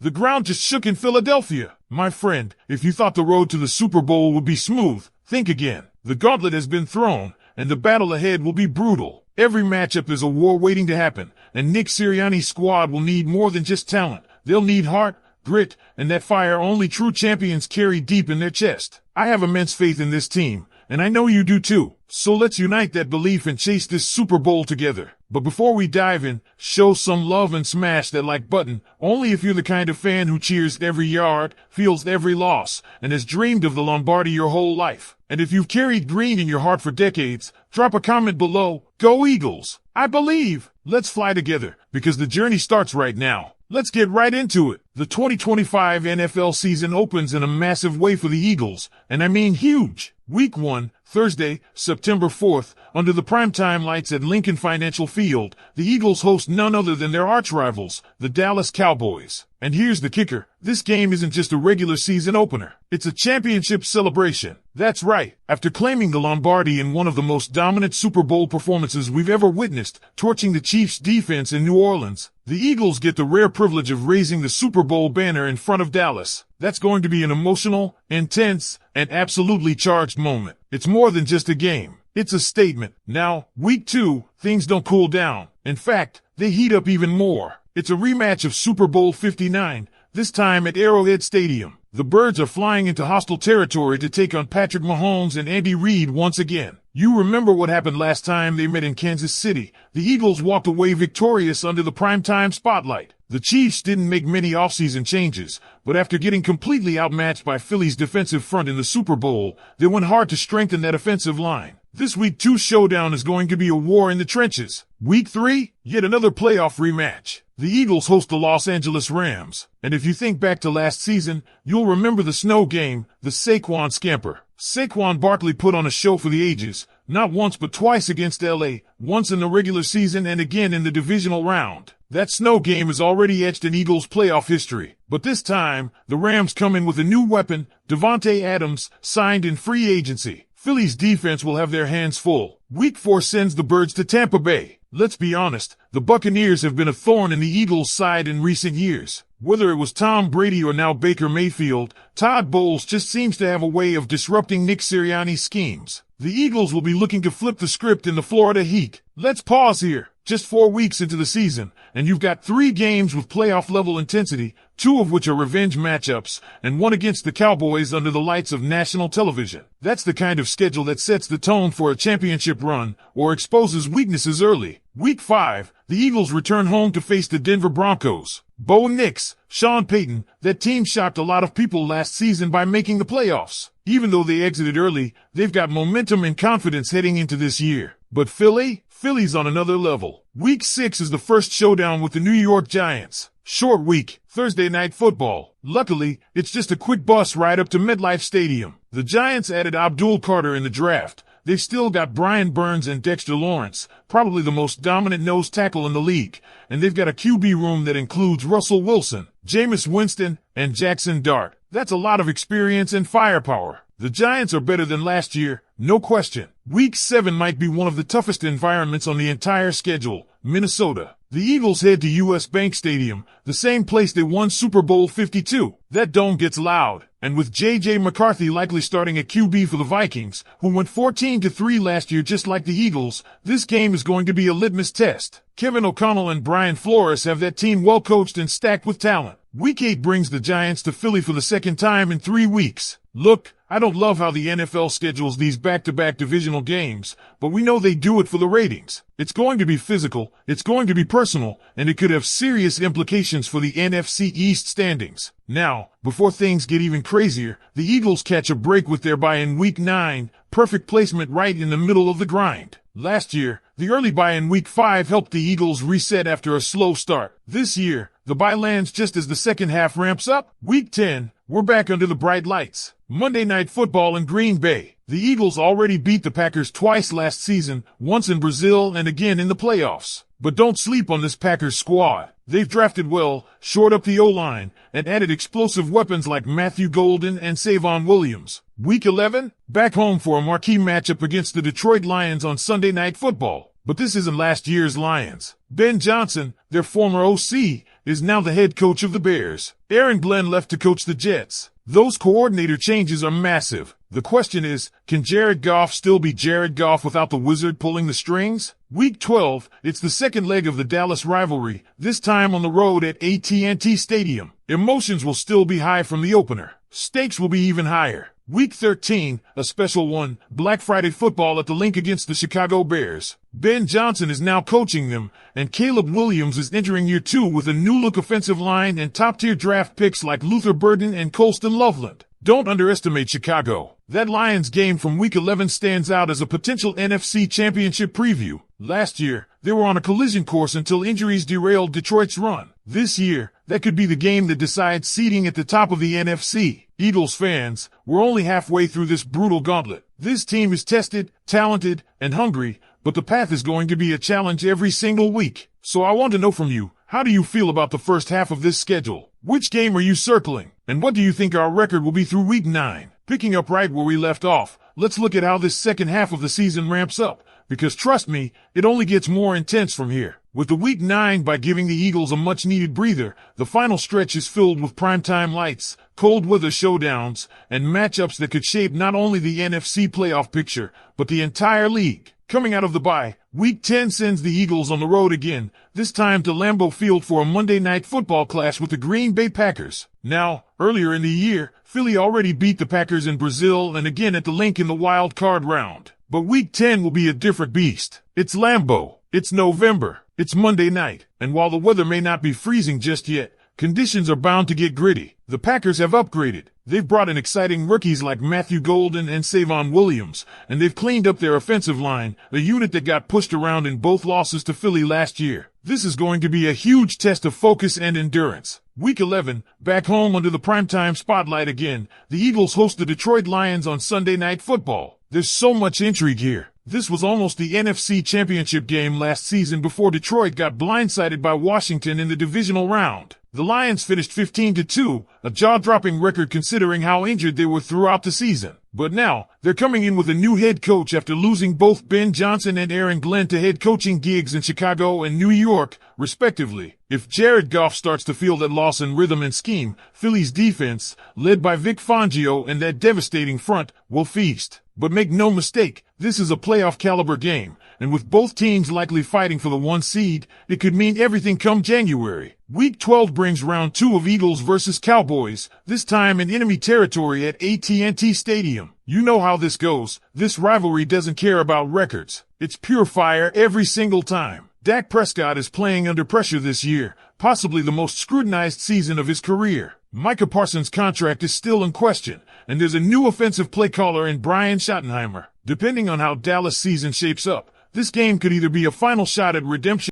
The ground just shook in Philadelphia. My friend, if you thought the road to the Super Bowl would be smooth, think again. The gauntlet has been thrown, and the battle ahead will be brutal. Every matchup is a war waiting to happen, and Nick Sirianni's squad will need more than just talent. They'll need heart, grit, and that fire only true champions carry deep in their chest. I have immense faith in this team, and I know you do too. So let's unite that belief and chase this Super Bowl together. But before we dive in, show some love and smash that like button, only if you're the kind of fan who cheers every yard, feels every loss, and has dreamed of the Lombardi your whole life. And if you've carried green in your heart for decades, drop a comment below. Go Eagles! I believe! Let's fly together, because the journey starts right now. Let's get right into it. The 2025 NFL season opens in a massive way for the Eagles, and I mean huge. Week 1, Thursday, September 4th, under the primetime lights at Lincoln Financial Field, the Eagles host none other than their arch-rivals, the Dallas Cowboys. And here's the kicker. This game isn't just a regular season opener. It's a championship celebration. That's right. After claiming the Lombardi in one of the most dominant Super Bowl performances we've ever witnessed, torching the Chiefs' defense in New Orleans, the Eagles get the rare privilege of raising the Super Bowl banner in front of Dallas. That's going to be an emotional, intense, and absolutely charged moment. It's more than just a game. It's a statement. Now, week 2, things don't cool down. In fact, they heat up even more. It's a rematch of Super Bowl 59, this time at Arrowhead Stadium. The Birds are flying into hostile territory to take on Patrick Mahomes and Andy Reid once again. You remember what happened last time they met in Kansas City. The Eagles walked away victorious under the primetime spotlight. The Chiefs didn't make many offseason changes, but after getting completely outmatched by Philly's defensive front in the Super Bowl, they went hard to strengthen that offensive line. This Week 2 showdown is going to be a war in the trenches. Week 3, yet another playoff rematch. The Eagles host the Los Angeles Rams. And if you think back to last season, you'll remember the snow game, the Saquon scamper. Saquon Barkley put on a show for the ages, not once but twice against LA, once in the regular season and again in the divisional round. That snow game is already etched in Eagles playoff history. But this time, the Rams come in with a new weapon, Davante Adams, signed in free agency. Philly's defense will have their hands full. Week 4 sends the Birds to Tampa Bay. Let's be honest, the Buccaneers have been a thorn in the Eagles' side in recent years. Whether it was Tom Brady or now Baker Mayfield, Todd Bowles just seems to have a way of disrupting Nick Sirianni's schemes. The Eagles will be looking to flip the script in the Florida Heat. Let's pause here. Just 4 weeks into the season, and you've got 3 games with playoff-level intensity, 2 of which are revenge matchups, and 1 against the Cowboys under the lights of national television. That's the kind of schedule that sets the tone for a championship run, or exposes weaknesses early. Week 5, the Eagles return home to face the Denver Broncos. Bo Nix, Sean Payton, that team shocked a lot of people last season by making the playoffs. Even though they exited early, they've got momentum and confidence heading into this year. But Philly's on another level. Week 6 is the first showdown with the New York Giants. Short week, Thursday night football. Luckily, it's just a quick bus ride up to MetLife Stadium. The Giants added Abdul Carter in the draft. They've still got Brian Burns and Dexter Lawrence, probably the most dominant nose tackle in the league. And they've got a QB room that includes Russell Wilson, Jameis Winston, and Jackson Dart. That's a lot of experience and firepower. The Giants are better than last year, no question. Week 7 might be one of the toughest environments on the entire schedule, Minnesota. The Eagles head to US Bank Stadium, the same place they won Super Bowl 52. That dome gets loud, and with J.J. McCarthy likely starting at QB for the Vikings, who went 14-3 last year just like the Eagles, this game is going to be a litmus test. Kevin O'Connell and Brian Flores have that team well coached and stacked with talent. Week 8 brings the Giants to Philly for the second time in 3 weeks. Look, I don't love how the NFL schedules these back-to-back divisional games, but we know they do it for the ratings. It's going to be physical, it's going to be personal, and it could have serious implications for the NFC East standings. Now, before things get even crazier, the Eagles catch a break with their bye in Week 9, perfect placement right in the middle of the grind. Last year, the early bye in Week 5 helped the Eagles reset after a slow start. This year, the bye lands just as the second half ramps up. Week 10, we're back under the bright lights. Monday Night Football in Green Bay. The Eagles already beat the Packers twice last season, once in Brazil and again in the playoffs. But don't sleep on this Packers squad. They've drafted well, shored up the O-line, and added explosive weapons like Matthew Golden and Savon Williams. Week 11, back home for a marquee matchup against the Detroit Lions on Sunday Night Football. But this isn't last year's Lions. Ben Johnson, their former OC, is now the head coach of the Bears. Aaron Glenn left to coach the Jets. Those coordinator changes are massive. The question is, can Jared Goff still be Jared Goff without the wizard pulling the strings? Week 12, it's the second leg of the Dallas rivalry, this time on the road at AT&T Stadium. Emotions will still be high from the opener. Stakes will be even higher. Week 13, a special one, Black Friday football at the LIX against the Chicago Bears. Ben Johnson is now coaching them, and Caleb Williams is entering year 2 with a new-look offensive line and top-tier draft picks like Luther Burden and Colston Loveland. Don't underestimate Chicago. That Lions game from Week 11 stands out as a potential NFC Championship preview. Last year, they were on a collision course until injuries derailed Detroit's run. This year, that could be the game that decides seeding at the top of the NFC. Eagles fans, we're only halfway through this brutal gauntlet. This team is tested, talented, and hungry, but the path is going to be a challenge every single week. So I want to know from you, how do you feel about the first half of this schedule? Which game are you circling? And what do you think our record will be through Week 9? Picking up right where we left off, let's look at how this second half of the season ramps up. Because trust me, it only gets more intense from here. With the Week 9 by giving the Eagles a much-needed breather, the final stretch is filled with primetime lights, cold weather showdowns, and matchups that could shape not only the NFC playoff picture, but the entire league. Coming out of the bye, Week 10 sends the Eagles on the road again, this time to Lambeau Field for a Monday Night Football clash with the Green Bay Packers. Now, earlier in the year, Philly already beat the Packers in Brazil and again at the LIX in the wild card round. But Week 10 will be a different beast. It's Lambeau. It's November. It's Monday night. And while the weather may not be freezing just yet, conditions are bound to get gritty. The Packers have upgraded. They've brought in exciting rookies like Matthew Golden and Savon Williams, and they've cleaned up their offensive line, a unit that got pushed around in both losses to Philly last year. This is going to be a huge test of focus and endurance. Week 11, back home under the primetime spotlight again, the Eagles host the Detroit Lions on Sunday Night Football. There's so much intrigue here. This was almost the NFC Championship game last season before Detroit got blindsided by Washington in the divisional round. The Lions finished 15-2, a jaw-dropping record considering how injured they were throughout the season. But now, they're coming in with a new head coach after losing both Ben Johnson and Aaron Glenn to head coaching gigs in Chicago and New York, respectively. If Jared Goff starts to feel that loss in rhythm and scheme, Philly's defense, led by Vic Fangio and that devastating front, will feast. But make no mistake, this is a playoff-caliber game, and with both teams likely fighting for the 1 seed, it could mean everything come January. Week 12 brings round 2 of Eagles versus Cowboys, this time in enemy territory at AT&T Stadium. You know how this goes. This rivalry doesn't care about records. It's pure fire every single time. Dak Prescott is playing under pressure this year, possibly the most scrutinized season of his career. Micah Parsons' contract is still in question, and there's a new offensive play caller in Brian Schottenheimer. Depending on how Dallas' season shapes up, this game could either be a final shot at redemption